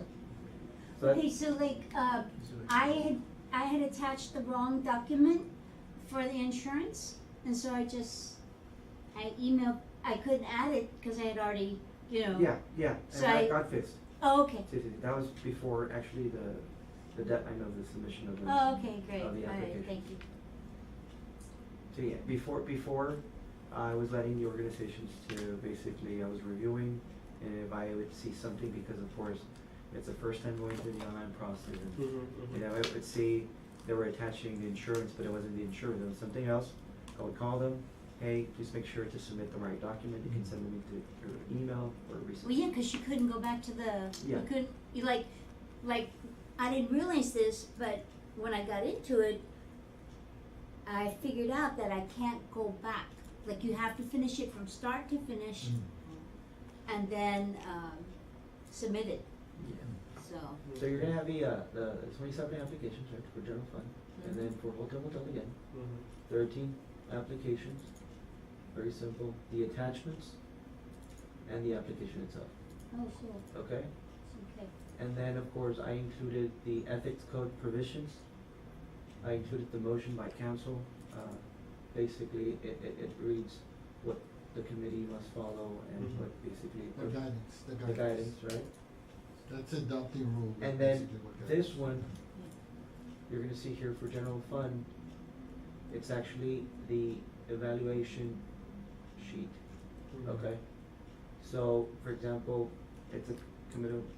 C: So that-
A: Okay, so like, I had attached the wrong document for the insurance, and so I emailed, I couldn't add it, cause I had already,
C: Yeah, and
A: So
C: that got fixed.
A: Oh, okay.
C: That was before actually the deadline of the submission of the.
A: Oh, okay, great,
C: of the
A: alright,
C: application.
A: thank you.
C: So yeah, before I was letting the organizations to basically, I was reviewing, and if I would see something, because of course, it's the first time going through the online process, and,
D: Mm-hmm.
C: I would see they were attaching the insurance, but it wasn't the insurance, it was something else. I would call them, hey, please make sure to submit the right document, you can send them through email or resend.
A: Well, yeah, cause you couldn't go back to
C: Yeah.
A: you like, I didn't realize this, but when I got into it, I figured out that I can't go back. Like, you have to finish it from start to finish, and then, submit it,
C: Yeah.
A: so.
C: So you're gonna have the 27 applications, right, for general fund, and then for hotel again,
D: Mm-hmm.
C: 13 applications, very simple, the attachments, and the application itself,
A: Oh, cool,
C: okay?
A: okay.
C: And then, of course, I included the ethics code provisions, I included the motion by council, basically, it reads what the committee must follow and
D: Mhm.
C: what basically.
B: The guidance.
C: The guidance, right?
B: That's adopting rule.
C: And then this one, you're gonna see here for general fund, it's actually the evaluation sheet, okay? So, for example, it's a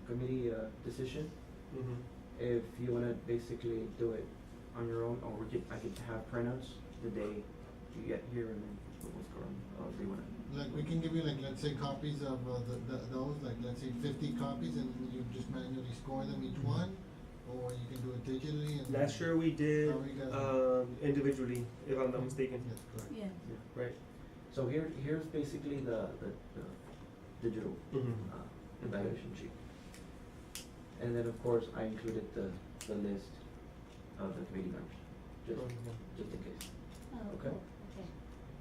C: committee decision.
D: Mm-hmm.
C: If you wanna basically do it on your own, or I could have printouts the day you get here and then what's going on, if you wanna.
B: Like, we can give you, like, let's say copies of, those, like, let's say 50 copies, and you just manually score them each one, or you can do it digitally and.
D: Last year we did,
B: How we got
D: individually, if I'm not mistaken,
B: Yes, correct.
A: Yeah.
D: right?
C: So here's basically the digital,
D: Mm-hmm.
C: evaluation sheet. And then, of course, I included the list of the committee members, just in case.
A: Oh,
C: Okay.
A: cool, okay.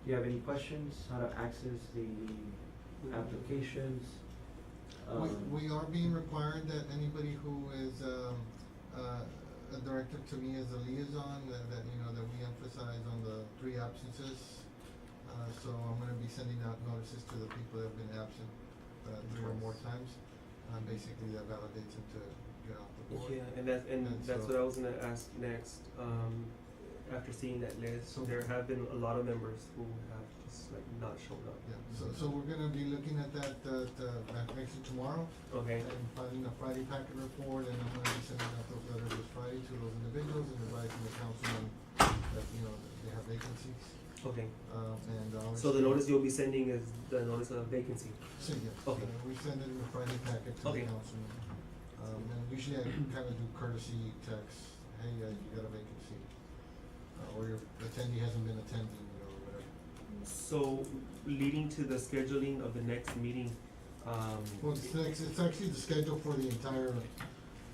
C: Do you have any questions, how to access the applications?
B: We are being required that anybody who is, a director to me as a liaison, that we emphasize on the 3 absences. So I'm gonna be sending out notices to the people that have been absent, 3 or more times. Basically that validates them to get off the board.
D: Yeah, and that's
B: so-
D: what I was gonna ask next. After seeing that list,
B: So-
D: there have been a lot of members who have just like not shown up.
B: Yeah, so we're gonna be looking at that, actually tomorrow,
D: Okay.
B: and filing a Friday packet report, and I'm gonna be sending out those letters this Friday to those individuals and advising the councilman that, they have vacancies,
D: Okay.
B: and obviously.
D: So the notice you'll be sending is the notice of vacancy.
B: So, yes,
D: Okay.
B: we send it in the Friday packet to the
D: Okay.
B: councilman. And usually I kinda do courtesy texts, hey, you got a vacancy, or your attendee hasn't been attending, or whatever.
D: So leading to the scheduling of the next meeting,
B: Well, it's actually the schedule for the entire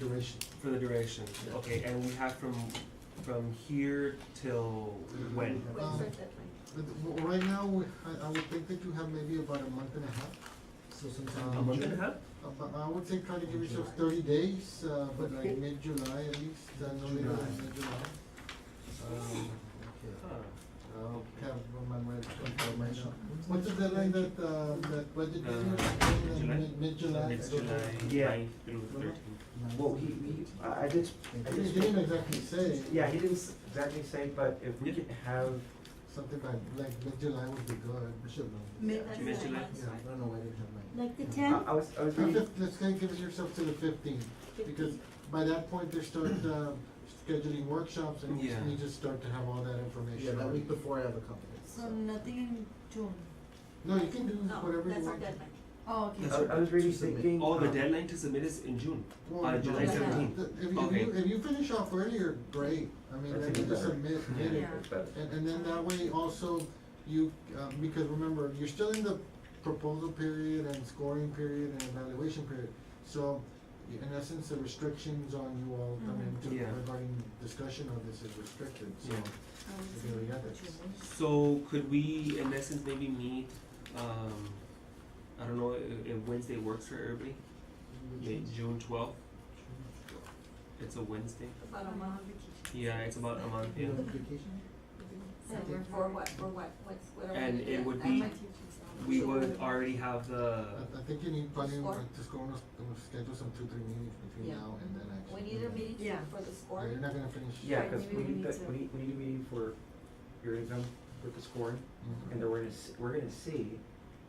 B: duration.
D: for the duration,
B: Yeah.
D: okay, and we have from here till when?
G: When's our deadline?
B: But right now, I would think that you have maybe about a month and a half.
E: So sometime
D: A
E: in
D: month
E: June.
D: and a half?
B: But I would say try to give yourself 30 days, but like mid-July at least, no later than mid-July.
D: Huh.
B: I'll have my right to confirm right now. What's the deadline that budget is
D: July?
B: Mid-July?
D: Mid-July,
C: Yeah.
D: 9th through 13th.
C: Well, I did.
B: He didn't exactly say.
C: Yeah, he didn't exactly say, but if we
D: Yeah.
C: could have,
B: Something like mid-July would be good.
E: We should know.
D: Mid-July?
E: Yeah, I don't know why they didn't have mine.
A: Like the 10th?
C: I was reading.
B: Let's kind of give yourself to the 15th, because by that point, they start, scheduling workshops, and we
D: Yeah.
B: need to start to have all that information.
E: Yeah, that
B: already.
E: week before I have a company.
F: So nothing in June.
B: No, you can do
G: No,
B: whatever you
G: that's our
B: want.
G: deadline.
F: Oh, okay.
C: I was really
E: To submit.
C: thinking.
D: Oh, the deadline to submit is in June,
B: Well, no,
D: July
G: Yeah.
D: 17th. Okay.
B: If you finish off earlier, great, I mean,
C: That's
B: then
C: even
B: you just
C: better.
B: submit,
D: Yeah.
B: get it.
F: Yeah.
C: It's better.
B: And then that way also, you, because remember, you're still in the proposal period and scoring period and evaluation period. So, in essence, the restrictions on you all coming to
D: Yeah.
B: regarding discussion of this is restricted, so.
D: Yeah.
B: we already got that.
D: So could we, in essence, maybe meet, I don't know if Wednesday works for everybody? June 12th? It's a Wednesday.
G: About a month.
D: Yeah, it's about a month,
E: You
D: yeah.
E: know, vacation?
G: And for what, whatever.
D: And
G: we
D: it
G: get.
D: would
G: I
D: be-
G: might-
D: We would already have the,
B: I think you need probably
G: Score.
B: to score, schedule some 2-3 meetings between
G: Yeah.
B: now and then actually.
G: We need a meeting
F: Yeah.
G: for the score.
B: You're not gonna finish.
C: Yeah,
F: Right,
C: cause
F: maybe
C: we
F: we
C: need
F: need
C: that,
F: to-
C: we need a meeting for your income with the scoring,
B: Mhm.
C: and then we're gonna see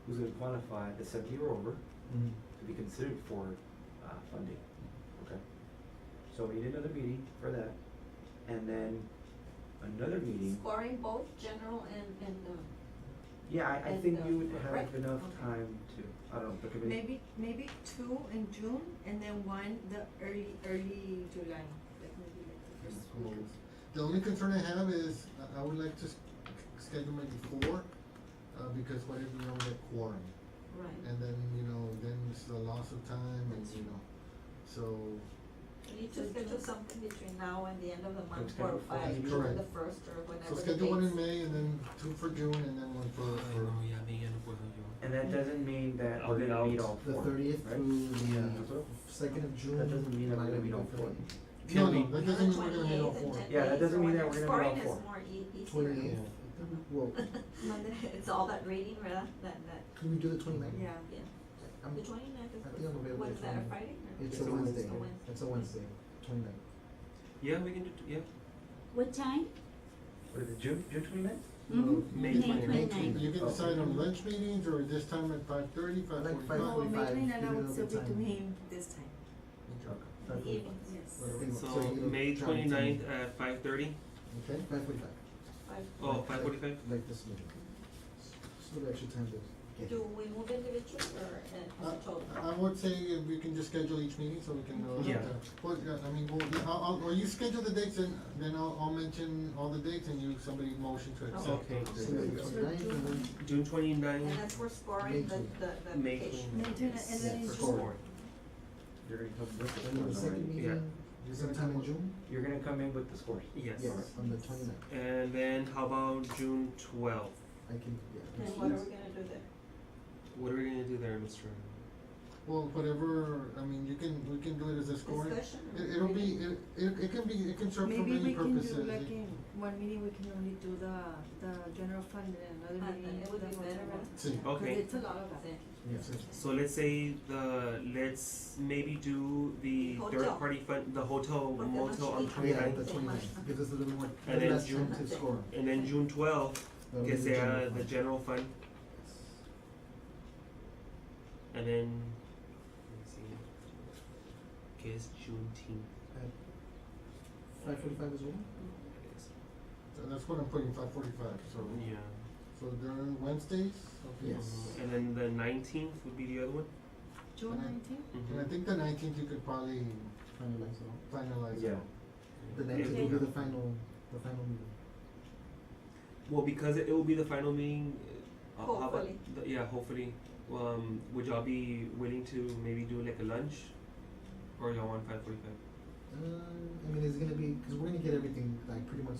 C: who's gonna qualify the 70 or over
E: Mhm.
C: to be considered for, funding, okay? So we need another meeting for that, and then another meeting.
G: Scoring both general and,
C: Yeah, I
G: And,
C: think you would
G: right,
C: have enough
G: okay.
C: time to, I don't know, the committee.
F: Maybe 2 in June and then 1 the early July, like maybe like the first
B: Cool.
F: week.
B: The only concern I have is, I would like to schedule maybe 4, because what if we don't get quorum?
G: right.
B: And then, then it's the loss of time and, so,
G: We need to schedule something between now and the end of the month
C: schedule
G: or
C: for
G: by
C: June.
G: June
B: Correct.
G: the first or whenever
B: so
G: the
B: schedule one in
G: dates.
B: May and then 2 for June and then 1 for,
D: ya me ya no puedo yo.
C: And that doesn't mean that
D: I'll
C: we're
D: be
C: gonna meet
D: out.
C: all
E: The
C: 4,
E: 30th
C: right?
E: through
D: Yeah.
E: the 2nd of June.
C: That doesn't mean that we're gonna meet all
E: Monday,
C: 4.
B: No,
D: Can
B: no,
D: we-
B: that doesn't mean we're gonna meet all 4.
C: Yeah, that doesn't mean that we're gonna meet all
G: Scoring
C: four.
G: is more easier.
E: 28th. Well,
F: Monday.
G: It's all that reading, right, that,
E: could we do the 29th?
F: Yeah.
G: yeah.
E: I'm-
G: The 29th is,
E: I think I'm available
G: what is that, a
E: 29th.
G: Friday? or-
E: It's
D: It's
E: a
D: a
E: Wednesday.
G: Wednesday.
E: It's a Wednesday, 29th.
D: Yeah, we can do, yeah.
A: What time?
C: What is it, June 29th?
A: Mm-hmm.
D: May
A: May
D: 29th.
A: 29th.
B: You can decide on lunch meetings or this time at 5:30,
E: I like
B: 5:45.
F: Oh,
E: 5:45,
F: maybe then I
E: give it
F: would
E: a
F: still
E: little
F: be
E: time.
F: doing this time.
C: Okay.
G: Evenings.
F: Yes.
E: Whatever.
D: So
E: you
D: May
E: try and
D: 29th at 5:30?
B: Okay?
E: 5:45.
D: Oh, 5:45?
E: Like this meeting. So the extra time to get.
G: Do we move individuals or, as a total?
B: I would say if we can just schedule each meeting so we can know.
D: Yeah.
B: Well, I mean, or you schedule the dates and then I'll mention all the dates and somebody motion to accept.
D: Okay.
B: those
E: So
B: dates.
E: the 29th and then
D: June 29th,
G: And that's for scoring the
D: May
G: application.
D: 29th.
F: May 29th, and then in
E: for
F: June.
E: score.
C: You're gonna come with the
E: And then the
C: scores
E: second
C: already.
E: meeting,
D: Yeah.
E: sometime in June?
C: You're gonna come in with the scores.
D: Yes.
E: Yes, on the 29th.
D: And then how about June 12th?
E: I can, yeah.
G: And what are we gonna do there?
D: What are we gonna do there, Mr.?
B: Well, whatever, I mean, we can do it as a scoring.
G: Discussion? or
B: It'll be,
G: reading?
B: it can serve for
F: Maybe
B: many
F: we can
B: purposes.
F: do like in one meeting, we can only do the general fund and another
G: And
F: meeting.
G: it would
F: the
G: be
F: hotel
G: better,
F: one.
G: right?
B: Sí.
F: Yeah, 'cause
D: Okay.
F: it's a lot of that.
E: Yes.
D: So let's say let's maybe do the
G: Hotel.
D: third party fund, the hotel,
G: Porque
D: motel on
G: no
B: Oh,
E: Yeah,
D: 29th.
E: the 29th, gives us a little more,
D: And then
E: less
D: June-
E: time to score.
D: And then June 12th,
E: That'll
D: que
E: be the
D: sea
E: general
D: the
E: fund.
D: general fund. And then, let's see, que es Juneteenth.
E: At 5:45 as well?
D: It is.
B: So that's what I'm putting, 5:45, so.
D: Yeah.
B: So during Wednesdays? Okay.
E: Yes.
D: And then the 19th would be the other one?
F: June
B: And I-
F: 19th?
B: And I think the 19th you could probably
E: Finalize it all.
B: finalize.
C: Yeah.
E: The 19th will be the final meeting.
D: Well, because it will be the final meeting, how about,
G: Hopefully.
D: yeah, hopefully, would y'all be willing to maybe do like a lunch? Or y'all want 5:45?
E: I mean, it's gonna be, cause we're gonna get everything like pretty much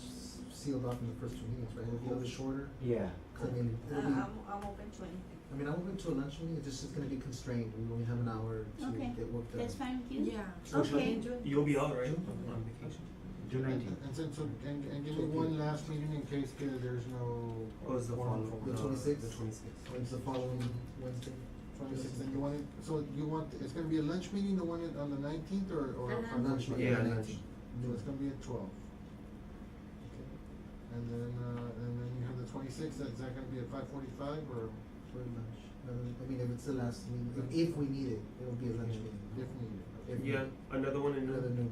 E: sealed off in the first 2 meetings, right? It'll be a little bit shorter,
C: Yeah.
E: 'cause I mean, it'll be,
G: I'm open to anything.
E: I mean, I'm open to a lunch meeting, it's just gonna be constrained, we only have an hour to
A: Okay.
E: get work done.
A: That's fine with you?
F: Yeah.
A: Okay.
F: In June.
D: You'll be out, right?
E: June.
D: On vacation?
C: June 19th.
B: And give me one last meeting in case there's no.
D: Oh, it's the
B: quorum.
D: following,
E: The 26th?
D: The 26th.
E: When's the following Wednesday?
B: 26th, and you want it, so you want, it's gonna be a lunch meeting, the one on the 19th, or
A: Uh-huh.
E: A lunch meeting,
D: Yeah,
E: on the
D: lunch.
E: 19th.
B: So it's gonna be at 12. Okay. And then you have the 26th, is that gonna be at 5:45, or
E: For lunch. I mean, if it's the last meeting, if we need it, it'll be a lunch meeting.
B: if needed?
E: If
D: Yeah, another one in
E: Another
D: noon.
E: noon.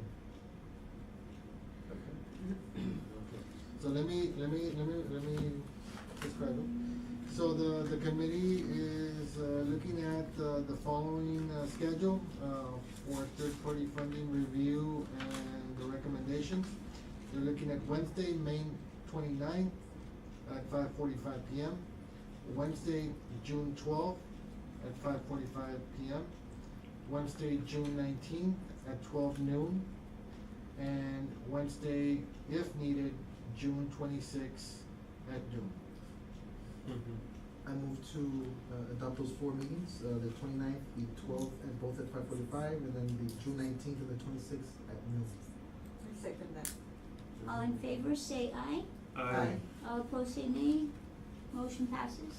B: Okay, so let me describe it. So the committee is, looking at, the following, schedule, for third-party funding review and the recommendations. They're looking at Wednesday, May 29th at 5:45 PM. Wednesday, June 12th at 5:45 PM. Wednesday, June 19th at 12 noon. And Wednesday, if needed, June 26th at noon.
E: I move to, adopt those four meetings, the 29th, the 12th, and both at 5:45, and then the June 19th and the 26th at noon.
G: I second that.
A: All in favor, say aye.
C: Aye.
A: All opposed, say nay. Motion passes.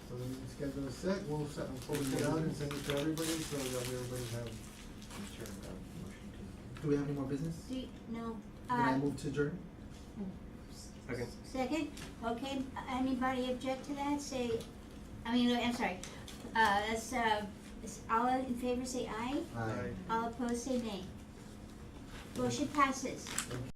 B: So the meeting schedule is set, we'll post it out and send it to everybody so that way everybody have.
C: Mr. Motion to.
E: Do we have any more business?
A: No,
E: Then I move to adjourn.
D: Second.
A: second, okay, anybody object to that, say, I'm sorry, all in favor say aye,
E: Aye.
A: all opposed say nay. Motion passes.